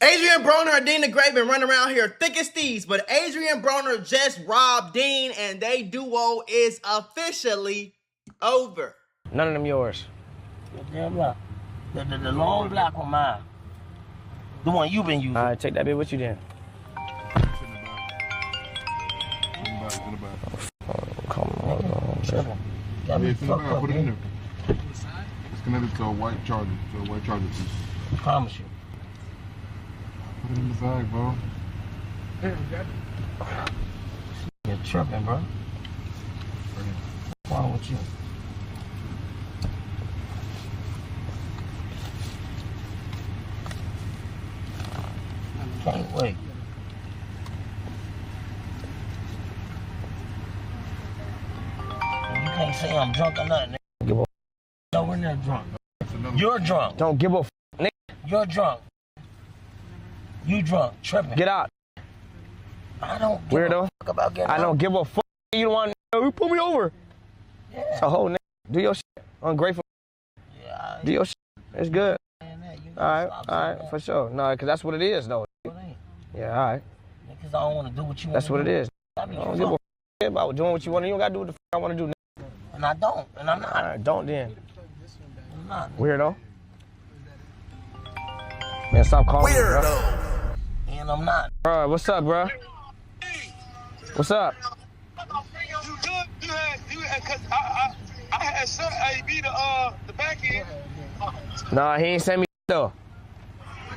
Adrian Broner and Deen the Great been running around here thick as thieves, but Adrian Broner just robbed Deen and they duo is officially over. None of them yours. The damn block. The long block on mine. The one you've been using. All right, take that bit with you then. Come on. Put it in there. It's connected to a white charger, piece. I promise you. Put it in the bag, bro. You're tripping, bro. What's wrong with you? Can't wait. You can't say I'm drunk or nothing. No, we're not drunk. You're drunk. Don't give a f, nigga. You're drunk. You drunk, tripping. Get out. I don't give Weirdo. a fuck about getting I don't give a fuck. You don't want to, you pull me over. Yeah. It's a whole nigga. Do your shit. Ungrateful. Yeah, Do your shit. It's good. All Alright, for sure. No, because that's what it is, though. Yeah, alright. Because I don't want to do what you want That's to what do. it is. I don't give a f about doing what you want to do. You don't got to do what the f I want to do. And I don't. And I'm not. Alright, don't then. I'm not. Weirdo. Man, stop calling me, bro. And I'm not. Bro, what's up, bro? What's up? You had, cause I had assert AB the back end. Nah, he ain't send me though.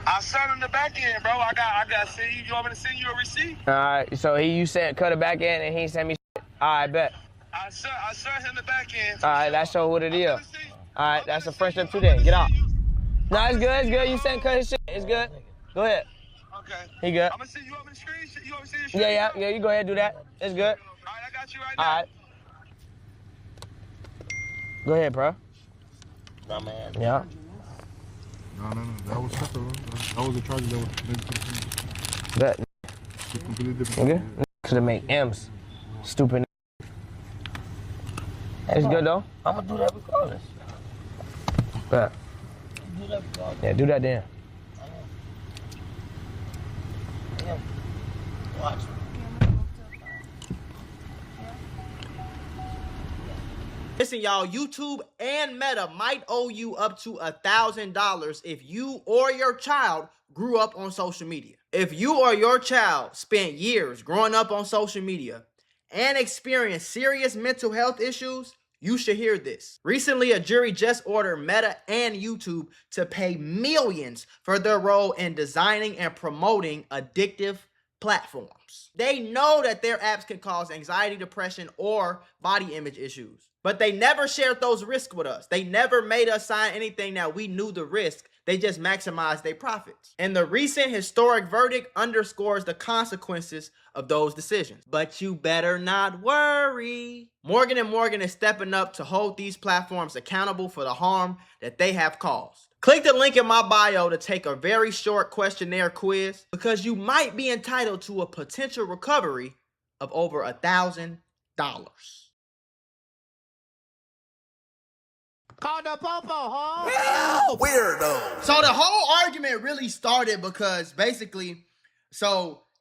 I sent him the back end, bro. I got to send you. You want me to send you a receipt? Alright, so you said cut it back in and he ain't send me shit. Alright, bet. I sent him the back end. Alright, that's show what it is. Alright, that's a friendship today. Get out. Nah, it's good, it's good. You said cut his shit. It's good. Go ahead. Okay. He good. I'm gonna see you want me to screenshot. You want me to see your Yeah, you go ahead and do that. It's good. Alright, I got you right now. Alright. Go ahead, bro. No, man. Yeah. No. That was separate, bro. That was a charger that was connected to the phone. Bet. It's completely different. Okay. Could've made M's. Stupid. It's good though. I'm going to do that regardless. Bet. Do that regardless. Yeah, do that then. Yeah. Watch. Listen, y'all, YouTube and Meta might owe you up to $1,000 if you or your child grew up on social media. If you or your child spent years growing up on social media and experienced serious mental health issues, you should hear this. Recently, a jury just ordered Meta and YouTube to pay millions for their role in designing and promoting addictive platforms. They know that their apps can cause anxiety, depression, or body image issues. But they never shared those risks with us. They never made us sign anything that we knew the risk. They just maximized their profits. And the recent historic verdict underscores the consequences of those decisions. But you better not worry. Morgan & Morgan is stepping up to hold these platforms accountable for the harm that they have caused. Click the link in my bio to take a very short questionnaire quiz because you might be entitled to a potential recovery of over $1,000. Call the popo, huh? Weirdo. So the whole argument really started because basically,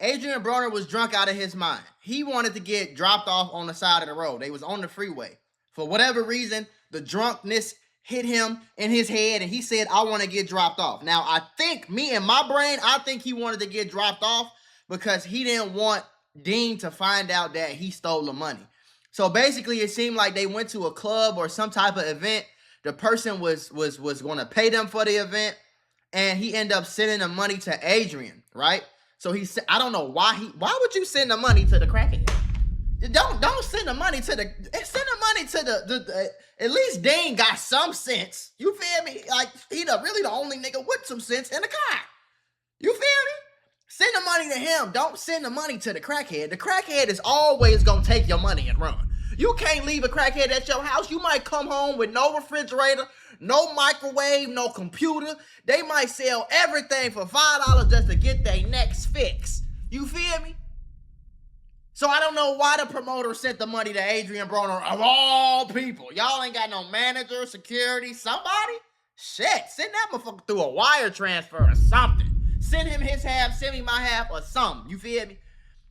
Adrian Broner was drunk out of his mind. He wanted to get dropped off on the side of the road. They was on the freeway. For whatever reason, the drunkenness hit him in his head and he said, I want to get dropped off. Now, I think he wanted to get dropped off because he didn't want Deen to find out that he stole the money. So basically, it seemed like they went to a club or some type of event. The person was going to pay them for the event, and he ended up sending the money to Adrian, right? So he said, I don't know why would you send the money to the crackhead? Don't send the money to the at least Deen got some sense. You feel me? Like, he really the only nigga with some sense in the car. You feel me? Send the money to him. Don't send the money to the crackhead. The crackhead is always gonna take your money and run. You can't leave a crackhead at your house. You might come home with no refrigerator, no microwave, no computer. They might sell everything for $5 just to get their next fix. You feel me? So I don't know why the promoter sent the money to Adrian Broner of all people. Y'all ain't got no manager, security, somebody? Shit, send that motherfucker through a wire transfer or something. Send him his half, send me my half, or something. You feel me?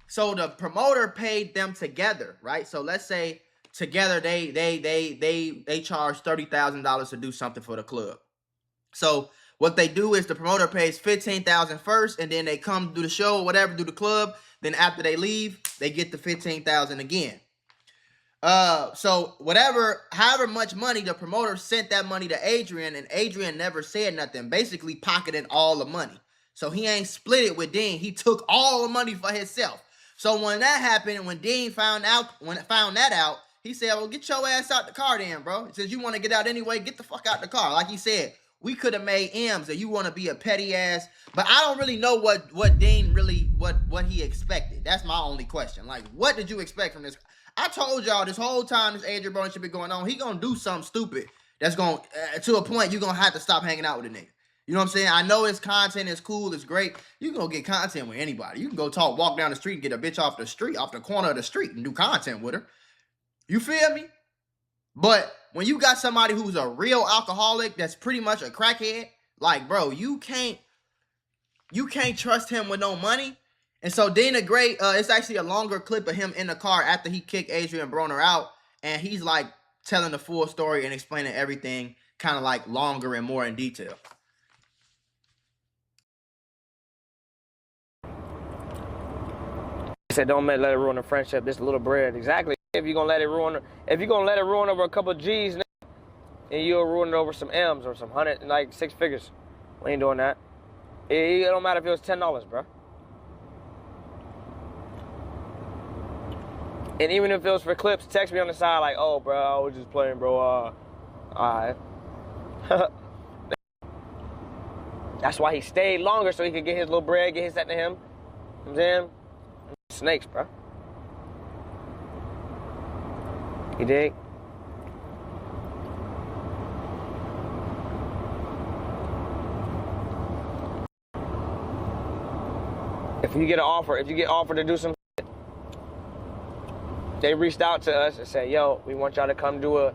So the promoter paid them together, right? So let's say together they charge $30,000 to do something for the club. So what they do is the promoter pays $15,000 first, and then they come do the show or whatever, do the club. Then after they leave, they get the $15,000 again. So however much money the promoter sent that money to Adrian, and Adrian never said nothing, basically pocketed all the money. So he ain't split it with Deen. He took all the money for himself. So when that happened, when Deen found that out, he said, well, get your ass out the car then, bro. Since you want to get out anyway, get the fuck out the car. Like he said, we could have made M's, and you want to be a petty ass. But I don't really know what Deen really, what he expected. That's my only question. Like, what did you expect from this? I told y'all this whole time this Adrian Broner should be going on. He gonna do something stupid that's gonna, to a point, you're gonna have to stop hanging out with a nigga. You know what I'm saying? I know his content is cool, it's great. You can go get content with anybody. You can go walk down the street and get a bitch off the street, off the corner of the street, and do content with her. You feel me? But when you got somebody who's a real alcoholic that's pretty much a crackhead, like, bro, you can't trust him with no money. And so Deen the Great, it's actually a longer clip of him in the car after he kicked Adrian Broner out, and he's like telling the full story and explaining everything kind of like longer and more in detail. He said, don't let it ruin the friendship. This little bread. Exactly. If you're gonna let it ruin over a couple of G's, and you'll ruin it over some M's or some hundred, like 6 figures. We ain't doing that. It don't matter if it was $10, bro. And even if it was for clips, text me on the side like, oh, bro, I was just playing, bro. All right. That's why he stayed longer, so he could get his little bread, get his set to him. You know what I'm saying? Snakes, bro. You dig? If you get offered to do some shit, they reached out to us and said, yo, I want y'all to come for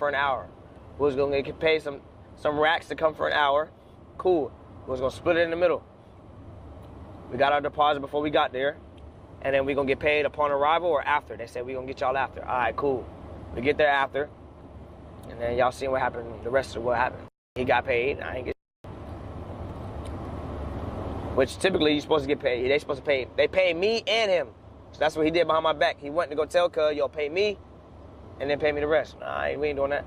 an hour. We was gonna get paid some racks to come for an hour. Cool. We was gonna split it in the middle. We got our deposit before we got there, and then we gonna get paid upon arrival or after. They said we gonna get y'all after. All right, cool. We get there after, and then y'all seen what happened, the rest of what happened. He got paid, I ain't get. Which typically you're supposed to get paid. They supposed to pay. They paid me and him. So that's what he did behind my back. He went to go tell cuz, yo, pay me, and then pay me the rest. Nah, we ain't doing that.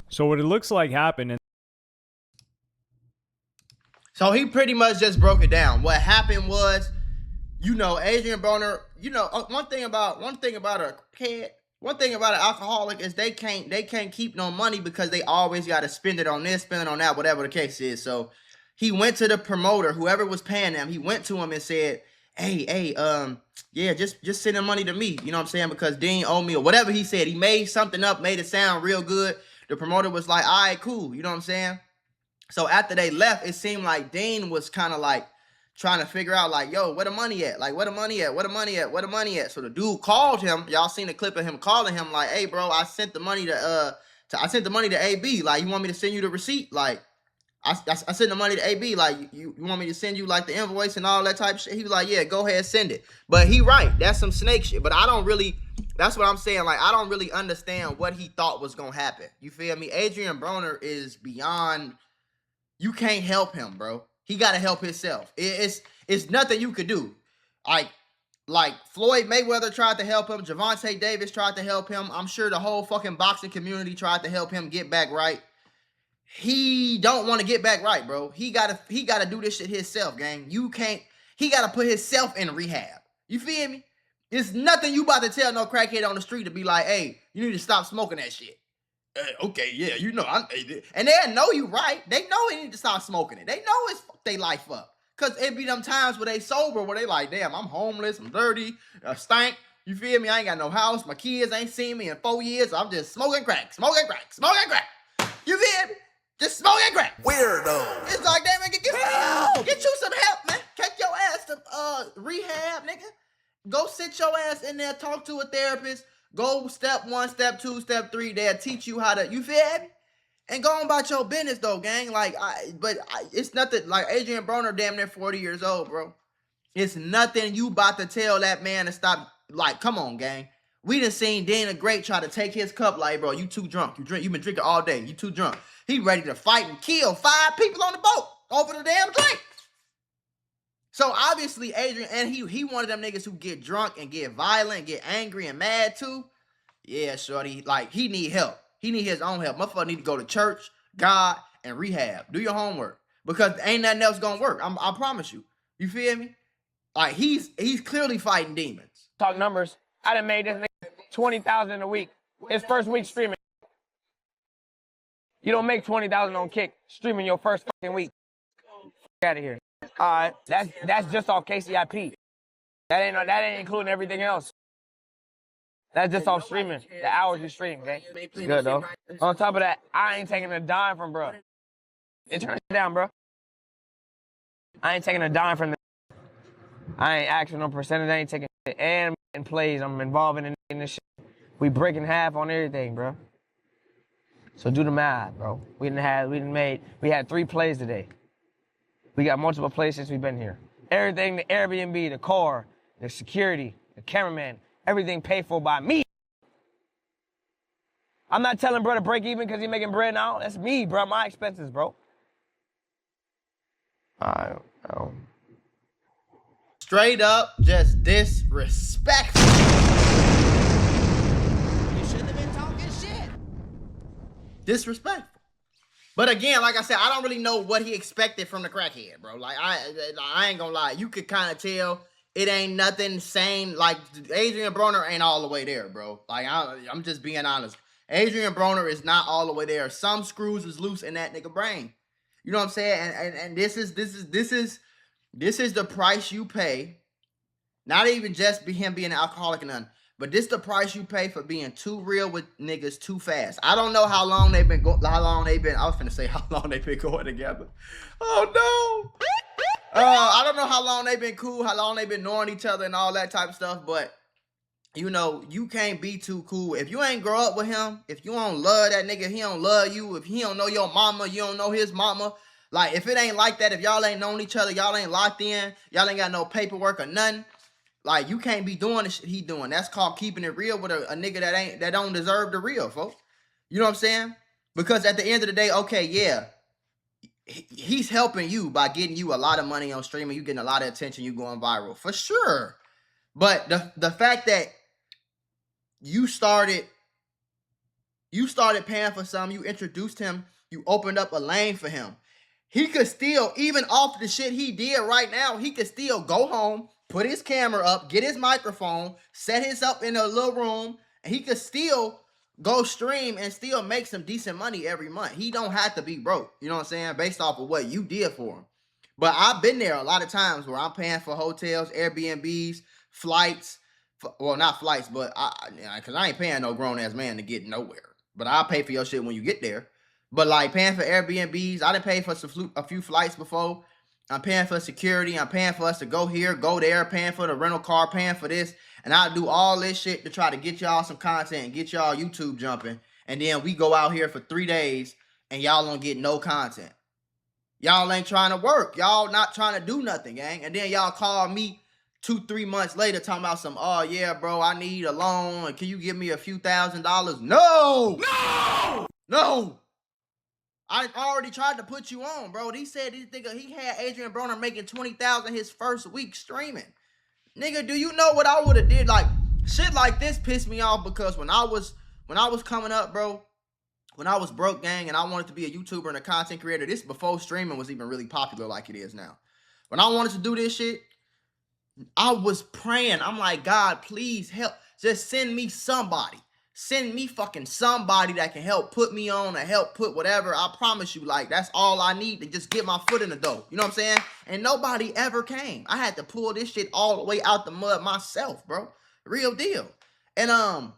So what it looks like happened. So he pretty much just broke it down. What happened was, Adrian Broner, one thing about a kid, one thing about an alcoholic is they can't keep no money because they always got to spend it on this, spend it on that, whatever the case is. So he went to the promoter, whoever was paying them, he went to him and said, hey, yeah, just send the money to me. You know what I'm saying? Because Deen owed me, or whatever he said. He made something up, made it sound real good. The promoter was like, all right, cool. You know what I'm saying? So after they left, it seemed like Deen was kind of like trying to figure out like, yo, where the money at? Like, where the money at? Where the money at? Where the money at? So the dude called him. Y'all seen the clip of him calling him like, hey, bro, I sent the money to AB. Like, you want me to send you the receipt? Like, I sent the money to AB. Like, you want me to send you like the invoice and all that type of shit? He was like, yeah, go ahead, send it. But he right. That's some snake shit. But that's what I'm saying. Like, I don't really understand what he thought was going to happen. You feel me? Adrian Broner is beyond... You can't help him, bro. He got to help himself. It's nothing you could do. Like Floyd Mayweather tried to help him. Javante Davis tried to help him. I'm sure the whole fucking boxing community tried to help him get back right. He don't want to get back right, bro. He gotta do this shit himself, gang. He gotta put himself in rehab. You feel me? It's nothing you about to tell no crackhead on the street to be like, hey, you need to stop smoking that shit. Okay, yeah, and they know you right. They know they need to stop smoking it. They know it's fuck their life up. Cause it be them times where they sober, where they like, damn, I'm homeless, I'm dirty, I stink. You feel me? I ain't got no house. My kids ain't seen me in 4 years. So I'm just smoking crack. You feel me? Just smoking crack. Weirdo. It's like, damn, nigga, get you some help, man. Take your ass to rehab, nigga. Go sit your ass in there, talk to a therapist. Go step 1, step 2, step 3. They'll teach you how to, you feel me? And go on about your business though, gang. Like, it's nothing. Like Adrian Broner, damn near 40 years old, bro. It's nothing you about to tell that man to stop. Like, come on, gang. We done seen Deen the Great try to take his cup. Like, bro, you too drunk. You been drinking all day. You too drunk. He ready to fight and kill 5 people on the boat over the damn drink. So obviously Adrian, and he one of them niggas who get drunk and get violent, get angry and mad too. Yeah, shorty. Like, he need help. He need his own help. Motherfucker need to go to church, God, and rehab. Do your homework. Because ain't nothing else gonna work. I promise you. You feel me? Like, he's clearly fighting demons. Talk numbers. I done made this nigga 20,000 a week. His first week streaming. You don't make 20,000 on Kick streaming your first fucking week. Out of here. All right, that's just off KCIP. That ain't including everything else. That's just off streaming. The hours you stream, okay? Good though. On top of that, I ain't taking a dime from bro. Turn it down, bro. I ain't taking a dime from them. I ain't asking no percentage. I ain't taking shit. And in plays, I'm involving in this shit. We breaking half on everything, bro. So do the math, bro. We had 3 plays today. We got multiple plays since we've been here. Everything, the Airbnb, the car, the security, the cameraman, everything paid for by me. I'm not telling bro to break even because he's making bread now. That's me, bro. My expenses, bro. I don't. Straight up, just disrespectful. You shouldn't have been talking shit. Disrespectful. But again, like I said, I don't really know what he expected from the crackhead, bro. Like, I ain't gonna lie. You could kind of tell it ain't nothing sane. Like, Adrian Broner ain't all the way there, bro. Like, I'm just being honest. Adrian Broner is not all the way there. Some screws is loose in that nigga brain. You know what I'm saying? And this is the price you pay. Not even just him being an alcoholic and nothing. But this the price you pay for being too real with niggas too fast. I don't know how long they've been I was finna say how long they've been going together. Oh no. I don't know how long they've been cool, how long they've been knowing each other and all that type of stuff, but you know, you can't be too cool. If you ain't grow up with him, if you don't love that nigga, he don't love you. If he don't know your mama, you don't know his mama. Like, if it ain't like that, if y'all ain't known each other, y'all ain't locked in, y'all ain't got no paperwork or nothing, like, you can't be doing the shit he doing. That's called keeping it real with a nigga that don't deserve the real, folks. You know what I'm saying? Because at the end of the day, okay, yeah, he's helping you by getting you a lot of money on streaming. You getting a lot of attention. You going viral for sure. But the fact that you started paying for something, you introduced him, you opened up a lane for him. He could still, even off the shit he did right now, he could still go home, put his camera up, get his microphone, set his up in a little room, and he could still go stream and still make some decent money every month. He don't have to be broke, you know what I'm saying, based off of what you did for him. But I've been there a lot of times where I'm paying for hotels, Airbnbs, flights, well, not flights, but because I ain't paying no grown-ass man to get nowhere. But I'll pay for your shit when you get there. But like paying for Airbnbs, I done paid for a few flights before. I'm paying for security. I'm paying for us to go here, go there, paying for the rental car, paying for this. And I do all this shit to try to get y'all some content and get y'all YouTube jumping. And then we go out here for 3 days and y'all don't get no content. Y'all ain't trying to work. Y'all not trying to do nothing, gang. And then y'all call me 2-3 months later talking about some, oh yeah, bro, I need a loan. Can you give me a few $1,000s? No. I already tried to put you on, bro. He said he had Adrian Broner making $20,000 his first week streaming. Nigga, do you know what I would have did? Like, shit like this pissed me off because when I was coming up, bro, when I was broke, gang, and I wanted to be a YouTuber and a content creator, this before streaming was even really popular like it is now. When I wanted to do this shit, I was praying. I'm like, God, please help. Just send me somebody. Send me fucking somebody that can help put me on or help put whatever. I promise you, like, that's all I need to just get my foot in the door. You know what I'm saying? And nobody ever came. I had to pull this shit all the way out the mud myself, bro. Real deal. And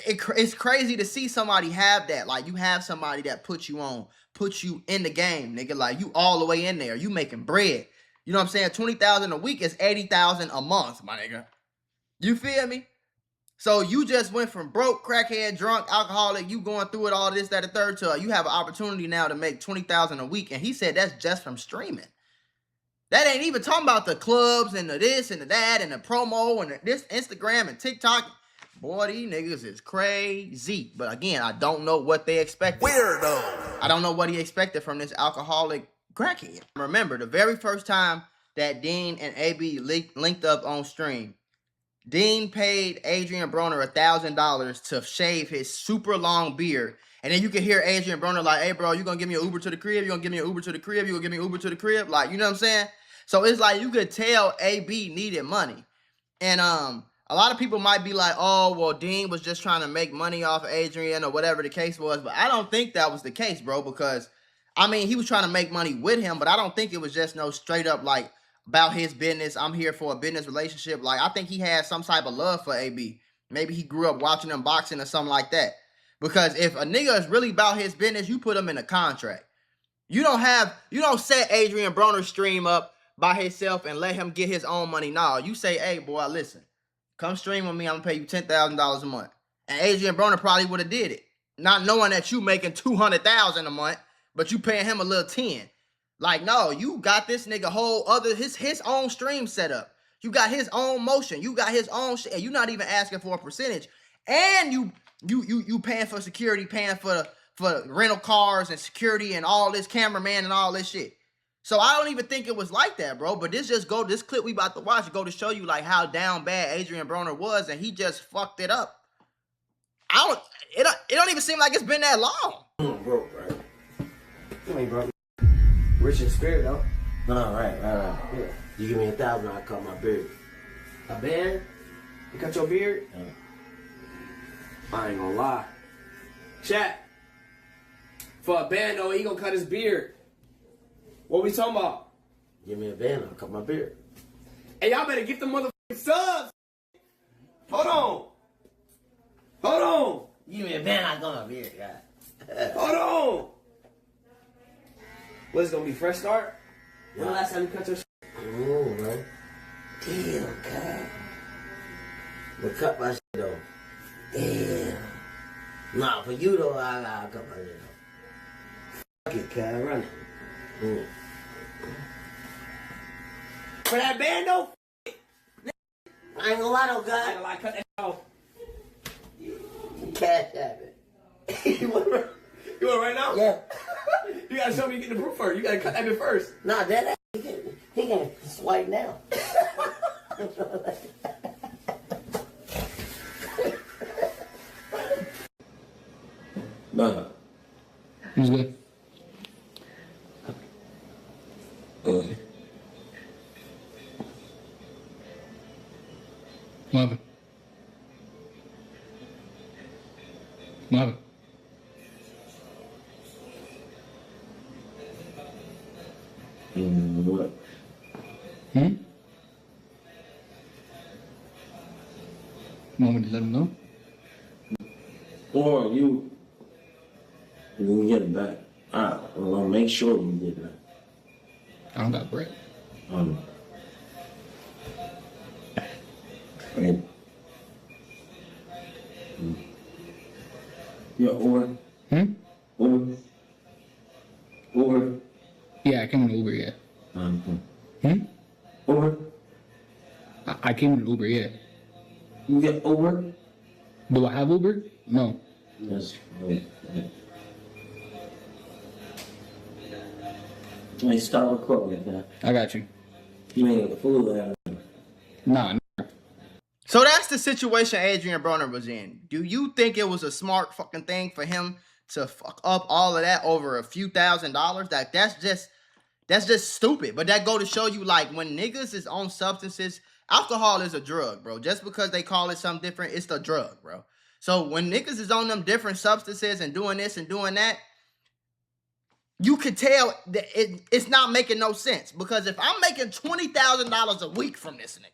it's crazy to see somebody have that. Like, you have somebody that puts you on, puts you in the game, nigga. Like, you all the way in there. You making bread. You know what I'm saying? $20,000 a week is $80,000 a month, my nigga. You feel me? So you just went from broke, crackhead, drunk, alcoholic, you going through it, all this, that, and third, to you have an opportunity now to make $20,000 a week. And he said that's just from streaming. That ain't even talking about the clubs and the this and the that and the promo and this Instagram and TikTok. Boy, these niggas is crazy. But again, I don't know what they expected. Weirdo. I don't know what he expected from this alcoholic crackhead. Remember, the very first time that Deen and AB linked up on stream, Deen paid Adrian Broner $1,000 to shave his super long beard. And then you can hear Adrian Broner like, hey, bro, you going to give me an Uber to the crib? You going to give me an Uber to the crib? You going to give me an Uber to the crib? Like, you know what I'm saying? So it's like you could tell AB needed money. And a lot of people might be like, oh, well, Deen was just trying to make money off of Adrian or whatever the case was. But I don't think that was the case, bro, because, I mean, he was trying to make money with him, but I don't think it was just no straight up like, about his business, I'm here for a business relationship. Like, I think he had some type of love for AB. Maybe he grew up watching him boxing or something like that. Because if a nigga is really about his business, you put him in a contract. You don't set Adrian Broner's stream up by himself and let him get his own money. No, you say, hey, boy, listen, come stream with me. I'm going to pay you $10,000 a month. And Adrian Broner probably would have did it. Not knowing that you making $200,000 a month, but you paying him a little 10. Like, no, you got this nigga whole other, his own stream set up. You got his own motion. You got his own shit. And you're not even asking for a percentage. And you paying for security, paying for rental cars and security and all this cameraman and all this shit. So I don't even think it was like that, bro. But this clip we about to watch go to show you like how down bad Adrian Broner was, and he just fucked it up. It don't even seem like it's been that long. I'm broke, right? You ain't broke. Rich in spirit, though. No, right. Yeah. You give me $1,000, I cut my beard. A beard? You cut your beard? Yeah. I ain't gonna lie. Chat. For a band, though, he gonna cut his beard. What we talking about? Give me $1,000, I'll cut my beard. Hey, y'all better get the motherfucking subs. Hold on. Give me $1,000, I'll cut my beard, God. Hold on. What's gonna be fresh start? Yeah. When the last time you cut your shit? Oh, man. Damn, God. But cut my shit, though. Damn. Nah, for you, though, I'll cut my shit, though. Fuck it, God. Run it. For that band, though? I ain't gonna lie, though, I ain't God. gonna lie, cut that off. Cash habit. You want it right now? Yeah. You gotta show me you get the proof first. You gotta cut that bit first. Nah, that he can swipe now. Nah. Who's good? What happened? What happened? What? You want me to let him know? Or you can get it back. I'll make sure you get it back. I don't got bread. Okay. Yeah, or Yeah, I came in an Uber, yeah. Or I came in an Uber, yeah. you get over. Do I have Uber? No. Yes. Let me start recording that. I got you. You ain't a fool out of it. Nah. So that's the situation Adrian Broner was in. Do you think it was a smart fucking thing for him to fuck up all of that over a few $1,000s? Like, that's just stupid. But that go to show you, like, when niggas is on substances, alcohol is a drug, bro. Just because they call it something different, it's the drug, bro. So when niggas is on them different substances and doing this and doing that, you could tell that it's not making no sense. Because if I'm making $20,000 a week from this nigga,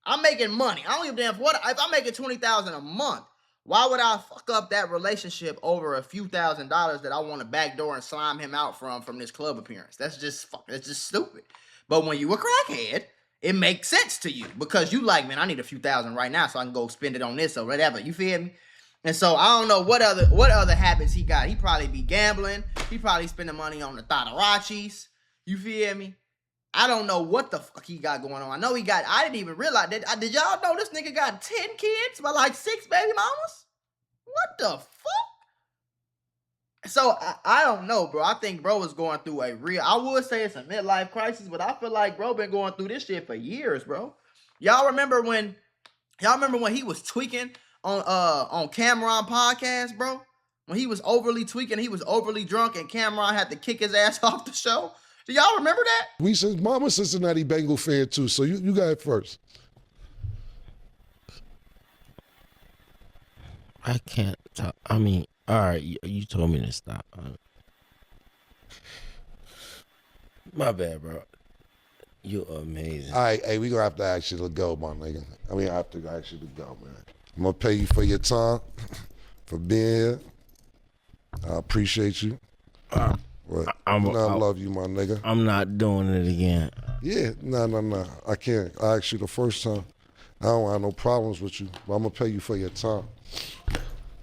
I'm making money. I don't give a damn what. If I'm making $20,000 a month, why would I fuck up that relationship over a few $1,000s that I want to backdoor and slime him out from this club appearance? That's just stupid. But when you a crackhead it makes sense to you because you like, man, I need a few thousand right now so I can go spend it on this or whatever. You feel me? And so I don't know what other habits he got. He probably be gambling. He probably spending money on the Tadarachis. You feel me? I don't know what the fuck he got going on. I know I didn't even realize that. Did y'all know this nigga got 10 kids by like 6 baby mamas? What the fuck? So I don't know, bro. I think bro is going through I would say it's a midlife crisis, but I feel like bro been going through this shit for years, bro. Y'all remember when he was tweaking on Cameron podcast, bro? When he was overly tweaking, he was overly drunk, and Cameron had to kick his ass off the show. Do y'all remember that? I'm a Cincinnati Bengal fan too, so you got it first. I can't talk. I mean, all right, you told me to stop. My bad, bro. You're amazing. All right, hey, we gonna have to ask you to go, my nigga. I mean, I have to ask you to go, man. I'm gonna pay you for your time, for being here. I appreciate you. I love you, my nigga. I'm not doing it again. Yeah, no. I can't. I asked you the first time. I don't have no problems with you, but I'm gonna pay you for your time.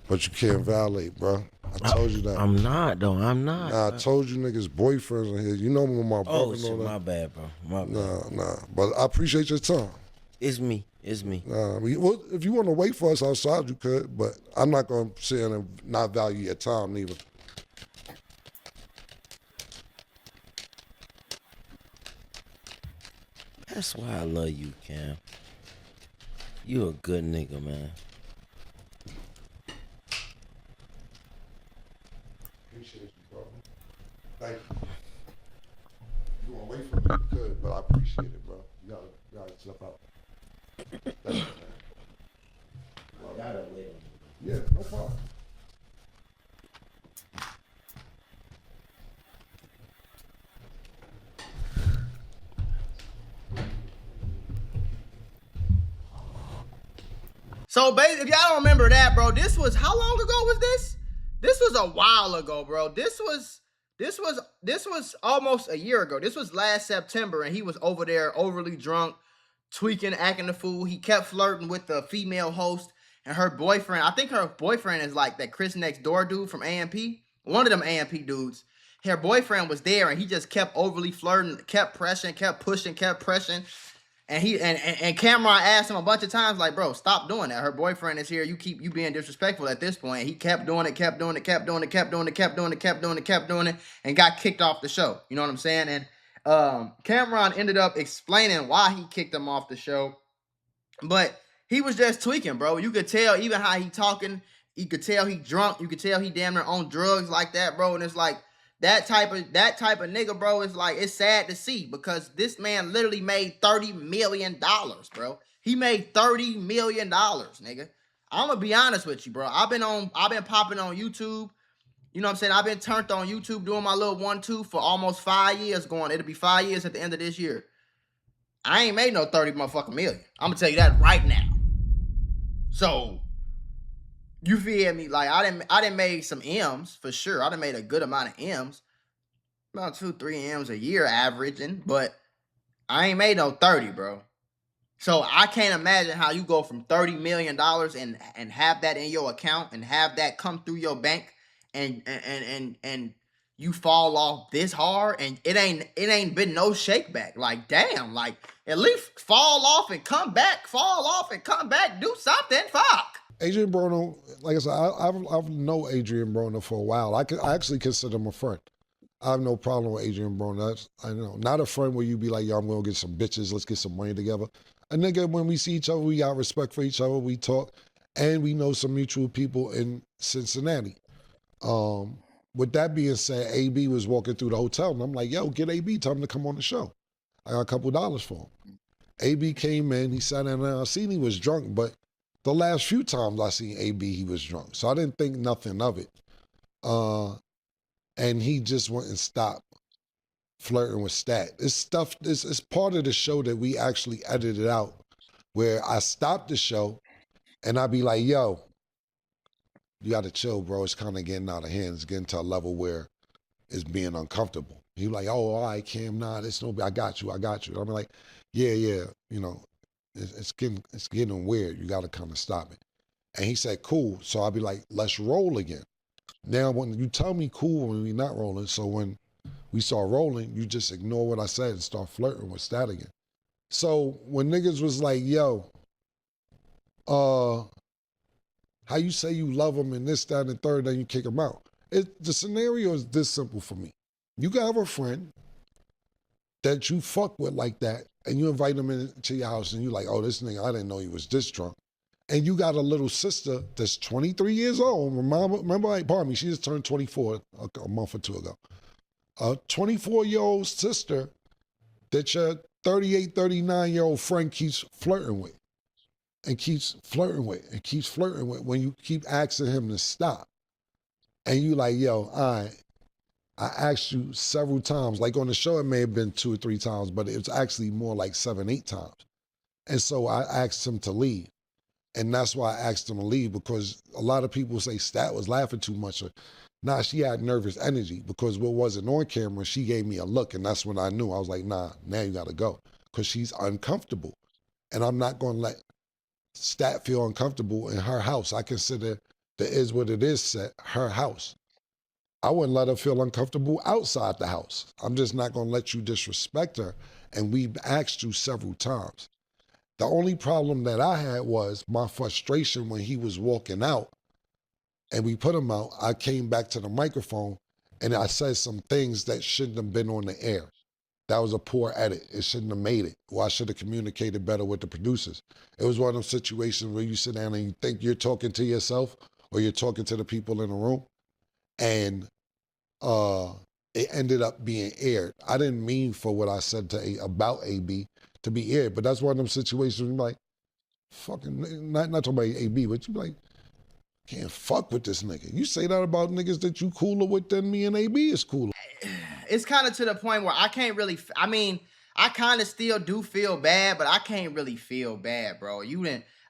But you can't violate, bro. I told you that. I'm not, though. I'm not. Nah, I told you niggas boyfriends in here. You know when my brother Oh, shit, my bad, bro. My bad. Nah. But I appreciate your time. It's me. Nah, well, if you want to wait for us outside, you could. But I'm not going to sit in and not value your time, neither. That's why I love you, Cam. You a good nigga, man. Appreciate you, bro. Thank you. You want to wait for me? You could, but I appreciate it, bro. You gotta step out. Thank you, man. Gotta wait. Yeah, no problem. So basically, if y'all don't remember that, bro, this was, how long ago was this? This was a while ago, bro. This was almost a year ago. This was last September, and he was over there overly drunk, tweaking, acting the fool. He kept flirting with the female host and her boyfriend. I think her boyfriend is like that Chris Next Door dude from AMP. One of them AMP dudes. Her boyfriend was there, and he just kept overly flirting, kept pressing, kept pushing, kept pressing. And and Cameron asked him a bunch of times, like, bro, stop doing that. Her boyfriend is here. You being disrespectful at this point. And he kept doing it, and got kicked off the show. You know what I'm saying? And Cameron ended up explaining why he kicked him off the show. But he was just tweaking, bro. You could tell even how he talking. You could tell he drunk. You could tell he damn near on drugs like that, bro. And it's like, that type of nigga, bro, is like, it's sad to see because this man literally made $30 million, bro. He made $30 million, nigga. I'm gonna be honest with you, bro. I've been popping on YouTube. You know what I'm saying? I've been turned on YouTube doing my little 1-2 for almost 5 years going. It'll be 5 years at the end of this year. I ain't made no 30 motherfucking million. I'm gonna tell you that right now. So, you feel me? Like, I done made some M's for sure. I done made a good amount of M's. About 2-3 M's a year averaging, but I ain't made no 30, bro. So I can't imagine how you go from $30 million and have that in your account and have that come through your bank and you fall off this hard and it ain't been no shake back. Like, damn, like, at least fall off and come back, do something, fuck. Adrian Broner, like I said, I've known Adrian Broner for a while. I actually consider him a friend. I have no problem with Adrian Broner. I know, not a friend where you be like, yo, I'm going to get some bitches, let's get some money together. A nigga, when we see each other, we got respect for each other, we talk, and we know some mutual people in Cincinnati. With that being said, AB was walking through the hotel, and I'm like, yo, get AB, tell him to come on the show. I got a couple dollars for him. AB came in, he sat down, and I seen he was drunk, but the last few times I seen AB, he was drunk. So I didn't think nothing of it. And he just went and stopped flirting with Stat. It's part of the show that we actually edited out, where I stopped the show and I'd be like, yo, you gotta chill, bro. It's kind of getting out of hand. It's getting to a level where is being uncomfortable. He like, oh, all right, Cam, nah, it's no, I got you. I'm like, yeah, you know, it's getting weird. You got to kind of stop it. And he said, cool. So I'll be like, let's roll again. Now, when you tell me cool when we're not rolling, so when we start rolling, you just ignore what I said and start flirting with Stat again. So when niggas was like, yo, how you say you love him and this, that, and the third, then you kick him out. The scenario is this simple for me. You can have a friend that you fuck with like that, and you invite him into your house, and you like, oh, this nigga, I didn't know he was this drunk. And you got a little sister that's 23 years old. Remember, pardon me, she just turned 24 a month or two ago. A 24-year-old sister that your 38, 39-year-old friend keeps flirting with. And keeps flirting with when you keep asking him to stop. And you like, yo, I asked you several times, like on the show it may have been 2 or 3 times, but it was actually more like 7, 8 times. And so I asked him to leave. And that's why I asked him to leave, because a lot of people say Stat was laughing too much. Nah, she had nervous energy, because what wasn't on camera, she gave me a look, and that's when I knew. I was like, nah, now you gotta go, because she's uncomfortable. And I'm not gonna let Stat feel uncomfortable in her house. I consider the Is What It Is set her house. I wouldn't let her feel uncomfortable outside the house. I'm just not gonna let you disrespect her. And we've asked you several times. The only problem that I had was my frustration when he was walking out and we put him out. I came back to the microphone and I said some things that shouldn't have been on the air. That was a poor edit. It shouldn't have made it. Or I should have communicated better with the producers. It was one of those situations where you sit down and you think you're talking to yourself or you're talking to the people in the room, and it ended up being aired. I didn't mean for what I said about AB to be aired, but that's one of them situations where you're like, fucking, not talking about AB, but you be like, can't fuck with this nigga. You say that about niggas that you cooler with than me and AB is cooler. It's kind of to the point where I can't really, I mean, I kind of still do feel bad, but I can't really feel bad, bro.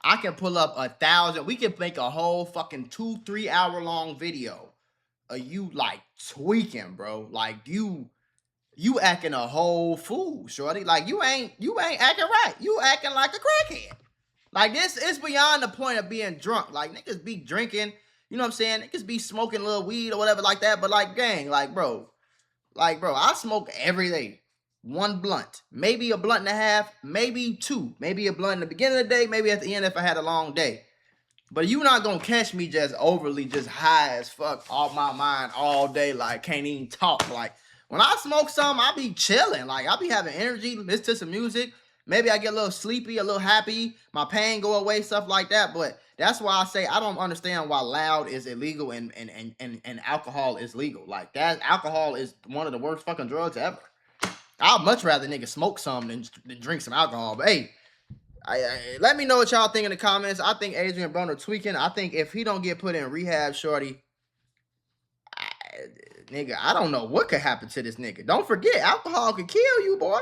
I can pull up 1,000, we can make a whole fucking 2-3 hour long video of you like tweaking, bro. Like you acting a whole fool, shorty. Like you ain't acting right. You acting like a crackhead. Like this is beyond the point of being drunk. Like niggas be drinking, you know what I'm saying? Niggas be smoking a little weed or whatever like that. But like, gang, bro, I smoke every day. 1 blunt, maybe a blunt and a half, maybe 2, maybe a blunt in the beginning of the day, maybe at the end if I had a long day. But you not gonna catch me just overly just high as fuck off my mind all day, like can't even talk. Like when I smoke something, I be chilling. Like I be having energy, listen to some music. Maybe I get a little sleepy, a little happy, my pain go away, stuff like that. But that's why I say I don't understand why loud is illegal and alcohol is legal. Like that, alcohol is one of the worst fucking drugs ever. I'd much rather nigga smoke some than drink some alcohol. But hey, let me know what y'all think in the comments. I think Adrian Broner tweaking. I think if he don't get put in rehab, shorty, nigga, I don't know what could happen to this nigga. Don't forget, alcohol could kill you, boy.